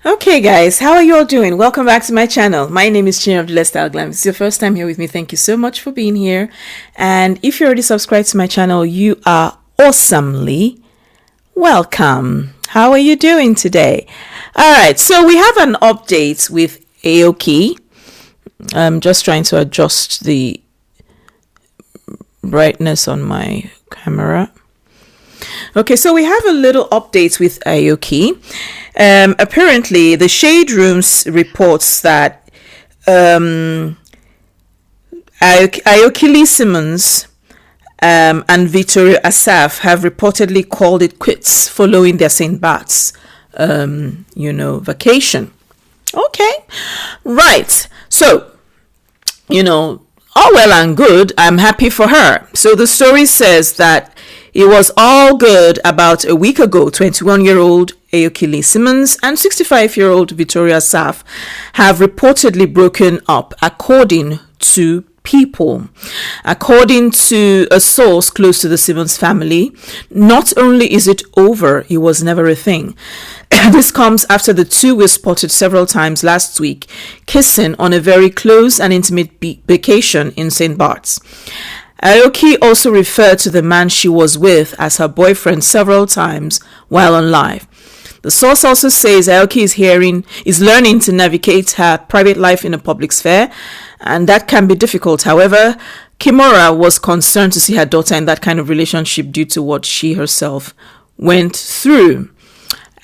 Okay guys, how are you all doing? Welcome back to my channel. My name is Chin of the Lifestyle Glam. If it's your first time here with me, thank you so much for being here. And if you're already subscribed to my channel, you are awesomely welcome. How are you doing today? Alright, so we have an update with Aoki. I'm just trying to adjust the brightness on my camera. Okay, so we have a little update with Aoki. Apparently, the Shade Rooms reports that Aoki Simmons and Vittorio Assaf have reportedly called it quits following their St. Bart's, vacation. Okay, right. So, all well and good. I'm happy for her. So the story says that it was all good about a week ago. 21-year-old Aoki Simmons and 65-year-old Vittorio Assaf have reportedly broken up, according to People. According to a source close to the Simmons family, not only is it over, it was never a thing. This comes after the two were spotted several times last week kissing on a very close and intimate vacation in St. Bart's. Aoki also referred to the man she was with as her boyfriend several times while on live. The source also says Aoki is learning to navigate her private life in a public sphere, and that can be difficult. However, Kimura was concerned to see her daughter in that kind of relationship due to what she herself went through.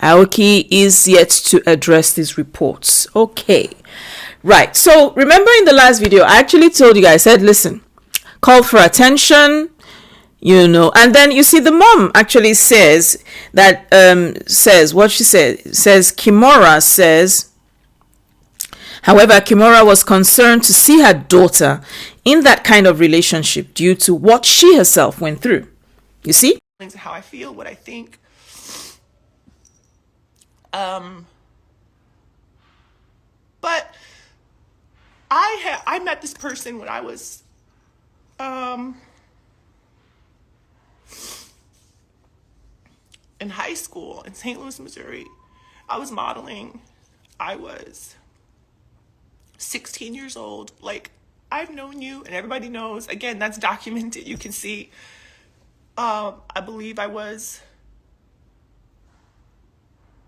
Aoki is yet to address these reports. Okay, right. So remember in the last video, I actually told you guys, I said, listen, call for attention, and then you see the mom actually says that, says Kimura says, however, Kimura was concerned to see her daughter in that kind of relationship due to what she herself went through. You see? How I feel, what I think. But I met this person when I was in high school in St. Louis, Missouri. I was modeling. I was 16 years old. Like, I've known you, and everybody knows. Again, that's documented. You can see. I believe I was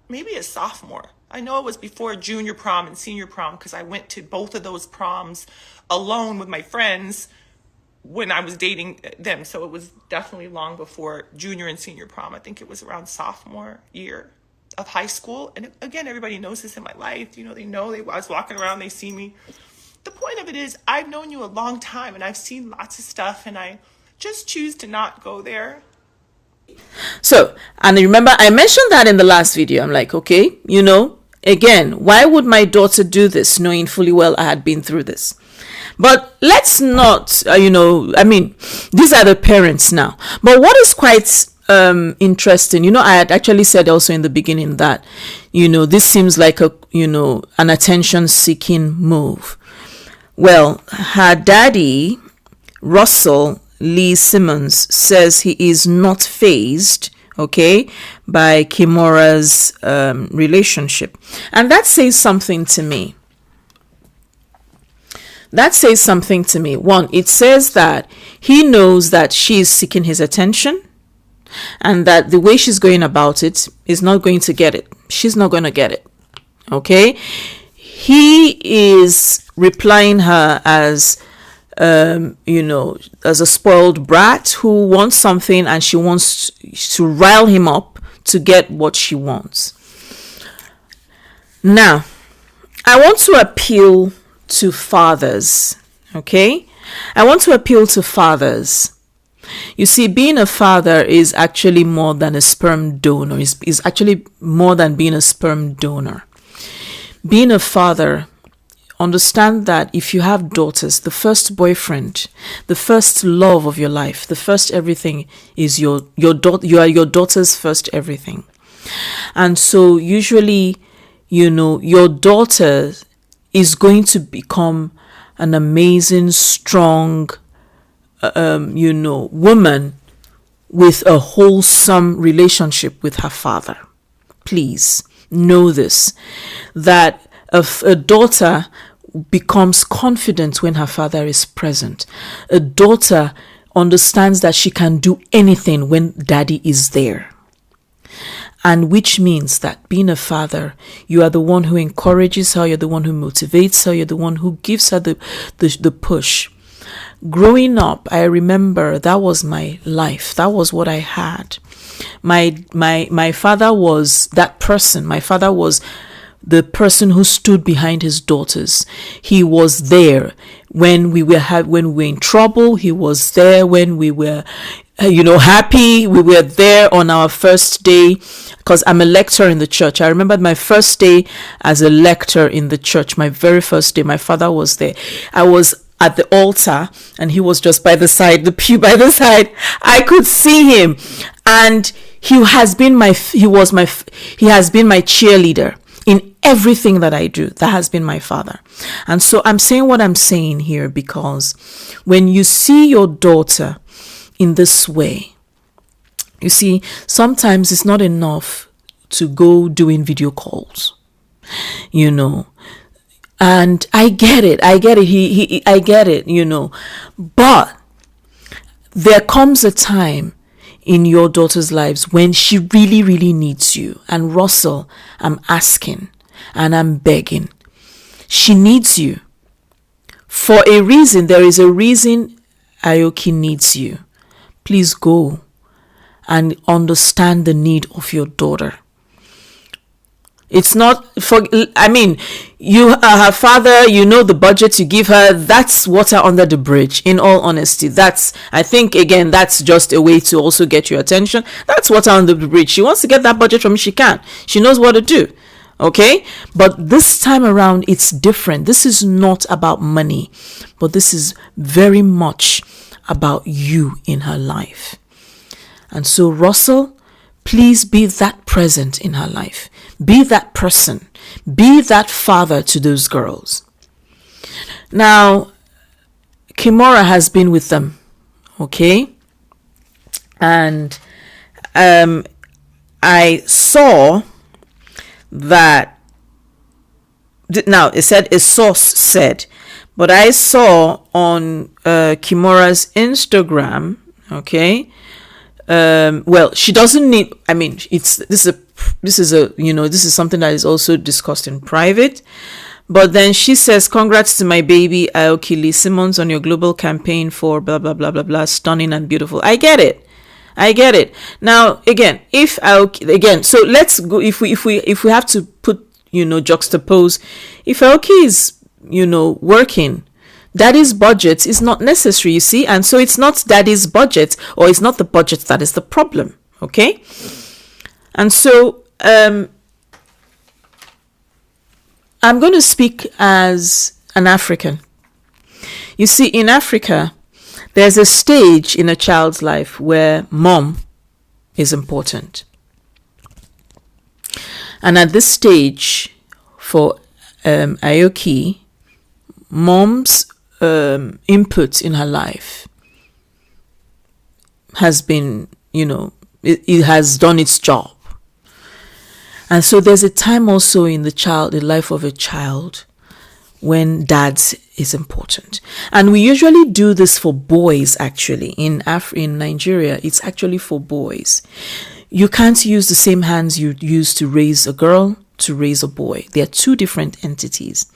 maybe a sophomore. I know it was before junior prom and senior prom because I went to both of those proms alone with my friends when I was dating them. So it was definitely long before junior and senior prom. I think it was around sophomore year of high school. And again, everybody knows this in my life. They know I was walking around, they see me. The point of it is I've known you a long time and I've seen lots of stuff and I just choose to not go there. So, and remember, I mentioned that in the last video. I'm like, okay, again, why would my daughter do this knowing fully well I had been through this? But let's not, these are the parents now. But what is quite interesting, I had actually said also in the beginning that, this seems like an attention-seeking move. Well, her daddy, Russell Lee Simmons, says he is not fazed, by Kimura's relationship. And that says something to me. One, it says that he knows that she is seeking his attention and that the way she's going about it is not going to get it. She's not going to get it. Okay? He is replying her as as a spoiled brat who wants something and she wants to rile him up to get what she wants. Now, I want to appeal to fathers, okay? I want to appeal to fathers. You see, being a father is actually more than a sperm donor. Is actually more than being a sperm donor. Being a father, understand that if you have daughters, the first boyfriend, the first love of your life, the first everything is your daughter. You are your daughter's first everything. And so usually, your daughter is going to become an amazing, strong, woman with a wholesome relationship with her father. Please, know this, that a daughter becomes confident when her father is present. A daughter understands that she can do anything when daddy is there. And which means that being a father, you are the one who encourages her, you're the one who motivates her, you're the one who gives her the push. Growing up, I remember that was my life. That was what I had. My father was that person. My father was the person who stood behind his daughters. He was there when we were in trouble. He was there when we were happy. We were there on our first day, because I'm a lecturer in the church. I remember my first day as a lecturer in the church. My very first day, my father was there. I was at the altar and he was just by the side, the pew by the side. I could see him, and he has been my cheerleader in everything that I do. That has been my father. And so I'm saying what I'm saying here because when you see your daughter in this way, you see, sometimes it's not enough to go doing video calls, and I get it. I get it, but there comes a time in your daughter's lives when she really, really needs you. And Russell, I'm asking and I'm begging. She needs you for a reason. There is a reason Aoki needs you. Please go and understand the need of your daughter. It's not you are her father, the budget you give her, that's water under the bridge. In all honesty, I think that's just a way to also get your attention. That's water under the bridge. She wants to get that budget from me, she can. She knows what to do. Okay? But this time around, it's different. This is not about money, but this is very much about you in her life. And so, Russell, please be that present in her life. Be that person. Be that father to those girls. Now, Kimora has been with them, okay? And I saw that, now it said a source said, but I saw on Kimora's Instagram, okay? Well, she doesn't need, this is something that is also discussed in private. But then she says, congrats to my baby Aoki Simmons on your global campaign for blah blah blah blah blah, stunning and beautiful. I get it. Now again, if Aoki, again, so let's go, if we have to put, juxtapose, if Aoki is, working, daddy's budget is not necessary, you see, and so it's not daddy's budget, or it's not the budget that is the problem, okay? And so I'm going to speak as an African. You see, in Africa, there's a stage in a child's life where mom is important. And at this stage, for Aoki, mom's input in her life has been, it has done its job. And so there's a time also in the life of a child when dad's is important. And we usually do this for boys, actually. In Nigeria, it's actually for boys. You can't use the same hands you use to raise a girl to raise a boy. They are two different entities.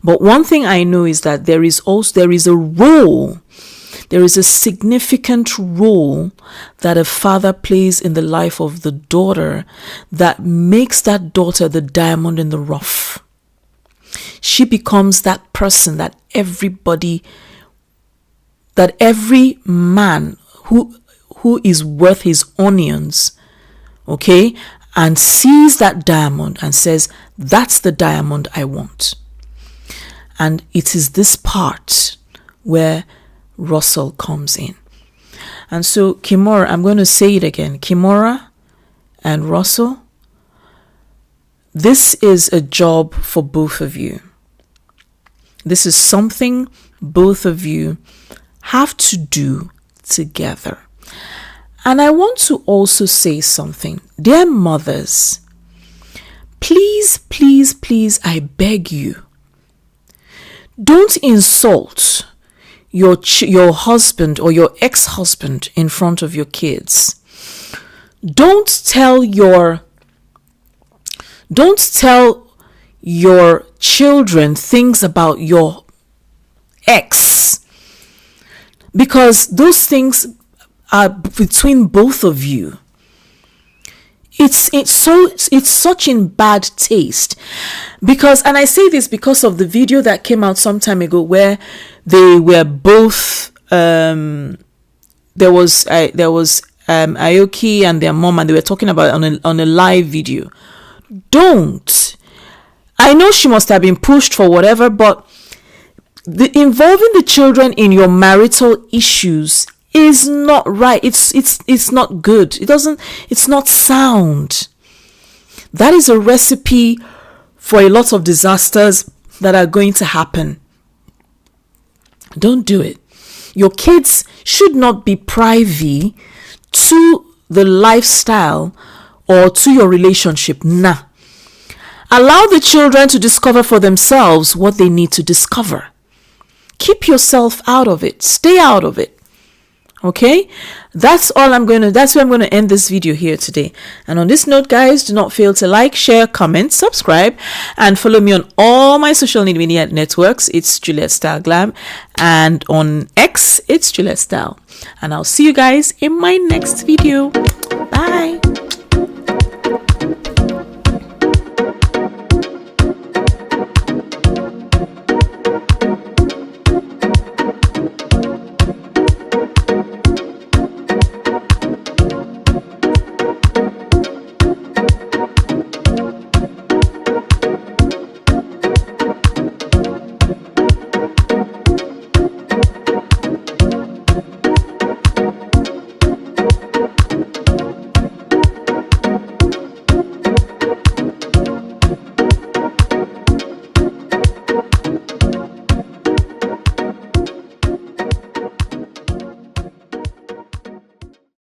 But one thing I know is that there is a role. There is a significant role that a father plays in the life of the daughter that makes that daughter the diamond in the rough. She becomes that person that every man who is worth his onions, okay, and sees that diamond and says, that's the diamond I want. And it is this part where Russell comes in. And so Kimora, I'm going to say it again, Kimora and Russell, this is a job for both of you. This is something both of you have to do together. And I want to also say something. Dear mothers, please, please, please, I beg you, don't insult your husband or your ex-husband in front of your kids. Don't tell your children things about your ex, because those things are between both of you. It's such in bad taste, because, and I say this because of the video that came out some time ago where they were both there was Aoki and their mom, and they were talking about it on a live video. Don't. I know she must have been pushed for whatever, but involving the children in your marital issues is not right. It's not good. It's not sound. That is a recipe for a lot of disasters that are going to happen. Don't do it. Your kids should not be privy to the lifestyle or to your relationship. Nah. Allow the children to discover for themselves what they need to discover. Keep yourself out of it. Stay out of it. Okay, that's where I'm going to end this video here today. And on this note, guys, do not fail to like, share, comment, subscribe, and follow me on all my social media networks. It's Juliet Style Glam, and on X, it's Juliet Style. And I'll see you guys in my next video. Bye.